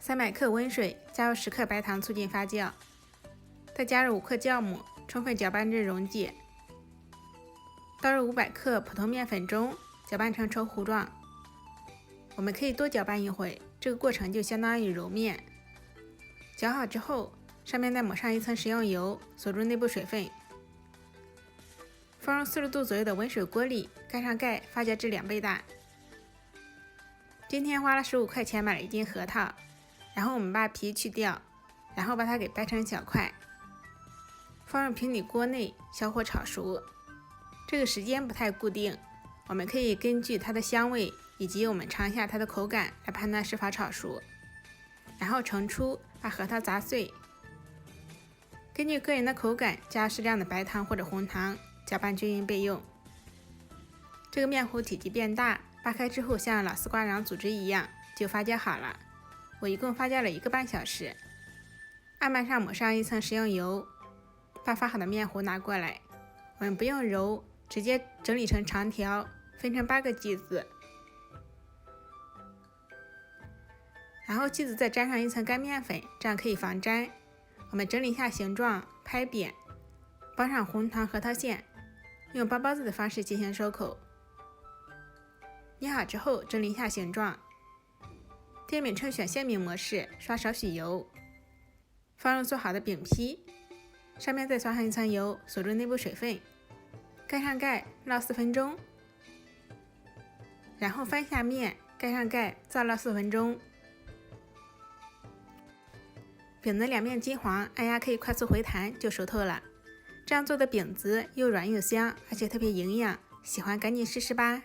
300克温水，加入10克白糖促进发酵，再加入5克酵母，充分搅拌至溶解。倒入500克普通面粉中，搅拌成稠糊状。我们可以多搅拌一会，这个过程就相当于揉面。搅好之后，上面再抹上一层食用油，锁住内部水分。放入40度左右的温水锅里，盖上盖，发酵至2倍大。今天花了15块钱买了1斤核桃，然后我们把皮去掉，然后把它给掰成小块，放入平底锅内小火炒熟。这个时间不太固定，我们可以根据它的香味以及我们尝一下它的口感来判断是否炒熟。然后盛出，把核桃砸碎，根据个人的口感加适量的白糖或者红糖，搅拌均匀备用。这个面糊体积变大，扒开之后像老丝瓜瓤组织一样，就发酵好了。我一共发酵了1个半小时。案板上抹上一层食用油，把发好的面糊拿过来，我们不用揉，直接整理成长条，分成8个剂子。然后剂子再沾上一层干面粉，这样可以防粘。我们整理一下形状，拍扁，包上红糖核桃馅，用包包子的方式进行收口。捏好之后整理一下形状。电饼铛选馅饼模式，刷少许油，放入做好的饼皮，上面再刷上一层油，锁住内部水分，盖上盖烙4分钟，然后翻下面，盖上盖再烙4分钟。饼的2面金黄，按压可以快速回弹就熟透了。这样做的饼子又软又香，而且特别营养，喜欢赶紧试试吧。